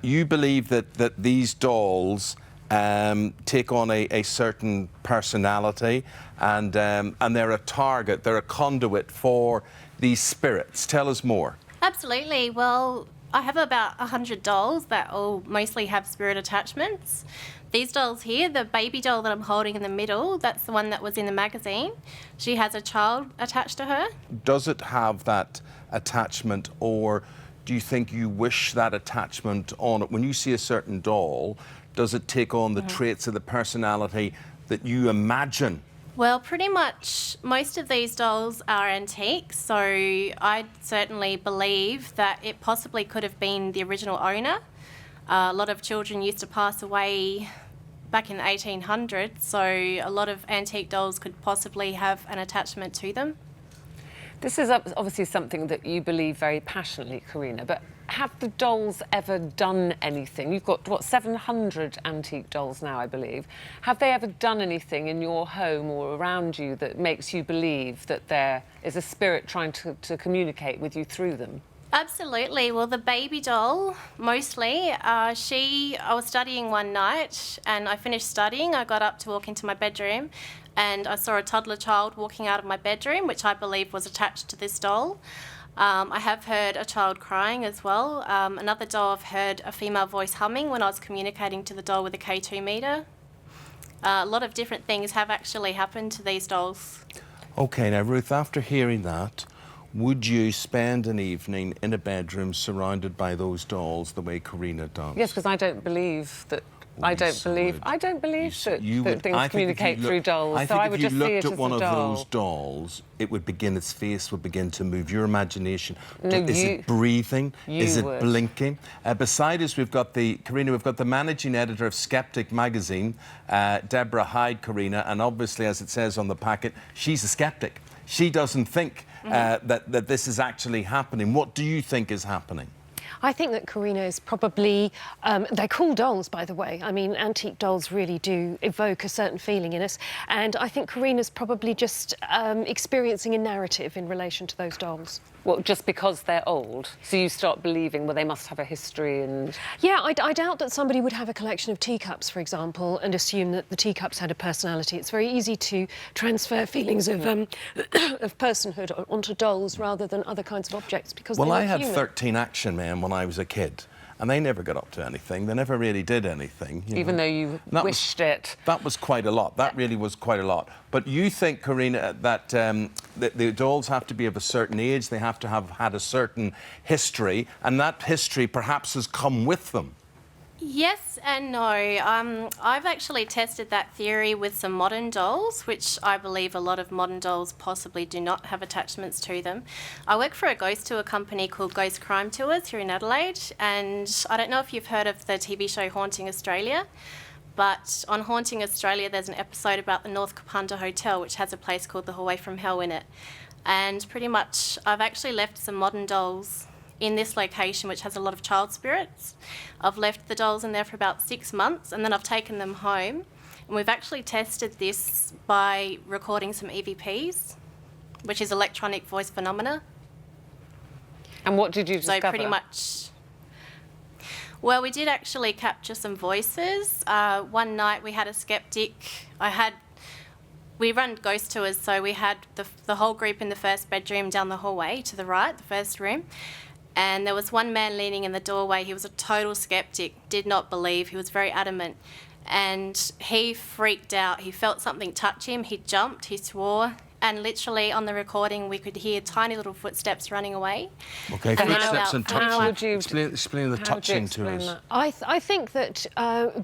You believe that these dolls take on a certain personality, and they're a target, they're a conduit for these spirits. Tell us more. Absolutely. Well, I have about 100 dolls that all mostly have spirit attachments. These dolls here, the baby doll that I'm holding in the middle, that's the one that was in the magazine. She has a child attached to her. Does it have that attachment, or do you think you wish that attachment on it? When you see a certain doll, does it take on the traits of the personality that you imagine? Well, pretty much most of these dolls are antiques, so I certainly believe that it possibly could have been the original owner. A lot of children used to pass away back in the 1800s, so a lot of antique dolls could possibly have an attachment to them. This is obviously something that you believe very passionately, Karina, but have the dolls ever done anything? You've got, what, 700 antique dolls now, I believe. Have they ever done anything in your home or around you that makes you believe that there is a spirit trying to communicate with you through them? Absolutely. Well, the baby doll, mostly, I was studying one night and I finished studying. I got up to walk into my bedroom and I saw a toddler child walking out of my bedroom, which I believe was attached to this doll. I have heard a child crying as well. Another doll, I've heard a female voice humming when I was communicating to the doll with a K2 meter. A lot of different things have actually happened to these dolls. OK, now, Ruth, after hearing that, would you spend an evening in a bedroom surrounded by those dolls the way Karina does? Yes, because I don't believe that. I don't believe that things communicate through dolls. So I would just see it as a doll. If you looked at one of those dolls, it would begin, its face would begin to move. Your imagination. No, is it breathing? Is it blinking? Beside us, Karina, we've got the managing editor of Skeptic Magazine, Deborah Hyde, Karina, and obviously, as it says on the packet, she's a skeptic. She doesn't think that this is actually happening. What do you think is happening? I think that Karina is probably... they're cool dolls, by the way. I mean, antique dolls really do evoke a certain feeling in us. And I think Karina's probably just experiencing a narrative in relation to those dolls. Well, just because they're old? So you start believing, well, they must have a history and... Yeah, I doubt that somebody would have a collection of teacups, for example, and assume that the teacups had a personality. It's very easy to transfer feelings of personhood onto dolls rather than other kinds of objects because well, they're I had human. 13 Action Men when I was a kid, and they never got up to anything. They never really did anything. Even though you wished it. That was quite a lot. That really was quite a lot. But you think, Karina, that the dolls have to be of a certain age, they have to have had a certain history, and that history perhaps has come with them? Yes and no. I've actually tested that theory with some modern dolls, which I believe a lot of modern dolls possibly do not have attachments to them. I work for a ghost tour company called Ghost Crime Tours here in Adelaide, and I don't know if you've heard of the TV show Haunting Australia, but on Haunting Australia there's an episode about the North Kapunda Hotel, which has a place called the Hallway from Hell in it. And pretty much I've actually left some modern dolls in this location, which has a lot of child spirits. I've left the dolls in there for about 6 months and then I've taken them home. And we've actually tested this by recording some EVPs, which is electronic voice phenomena. And what did you discover? So pretty much... Well, we did actually capture some voices. One night we had a skeptic. We run ghost tours, so we had the whole group in the first bedroom down the hallway to the right, the first room. And there was one man leaning in the doorway. He was a total skeptic, did not believe. He was very adamant. And he freaked out. He felt something touch him. He jumped, he swore. And literally on the recording, we could hear tiny little footsteps running away. OK, footsteps and touching. How would you explain the touching to us? I think that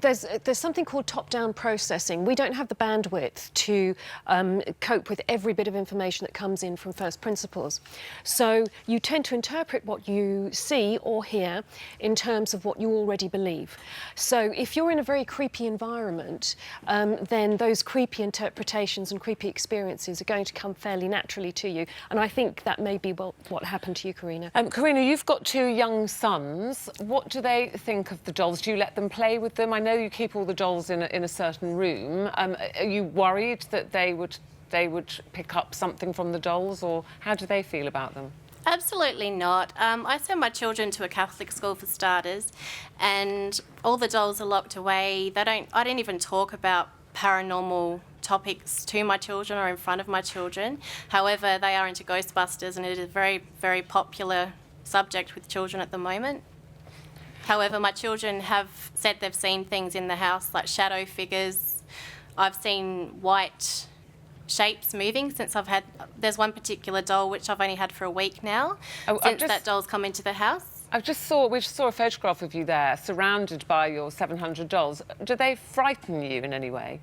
there's something called top-down processing. We don't have the bandwidth to cope with every bit of information that comes in from first principles. So you tend to interpret what you see or hear in terms of what you already believe. So if you're in a very creepy environment, then those creepy interpretations and creepy experiences are going to come fairly naturally to you. And I think that may be what happened to you, Karina. Karina, you've got 2 young sons. What do they think of the dolls? Do you let them play with them? I know you keep all the dolls in a certain room. Are you worried that they would pick up something from the dolls, or how do they feel about them? Absolutely not. I send my children to a Catholic school for starters, and all the dolls are locked away. I don't even talk about paranormal topics to my children or in front of my children. However, they are into Ghostbusters, and it is a very, very popular subject with children at the moment. However, my children have said they've seen things in the house like shadow figures. I've seen white shapes moving since there's one particular doll which I've only had for a week now, since that doll's come into the house. We just saw a photograph of you there, surrounded by your 700 dolls. Do they frighten you in any way?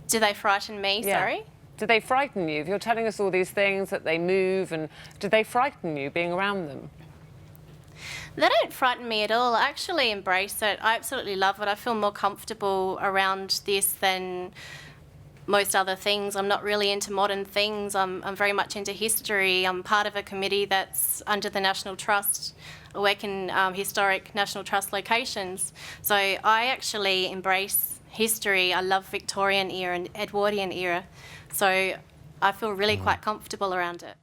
Do they frighten me, Yeah. sorry? Do they frighten you? If you're telling us all these things, that they move, and do they frighten you being around them? They don't frighten me at all. I actually embrace it. I absolutely love it. I feel more comfortable around this than most other things. I'm not really into modern things. I'm very much into history. I'm part of a committee that's under the National Trust. I work in historic National Trust locations. So I actually embrace history. I love Victorian era and Edwardian era. So I feel really quite comfortable around it.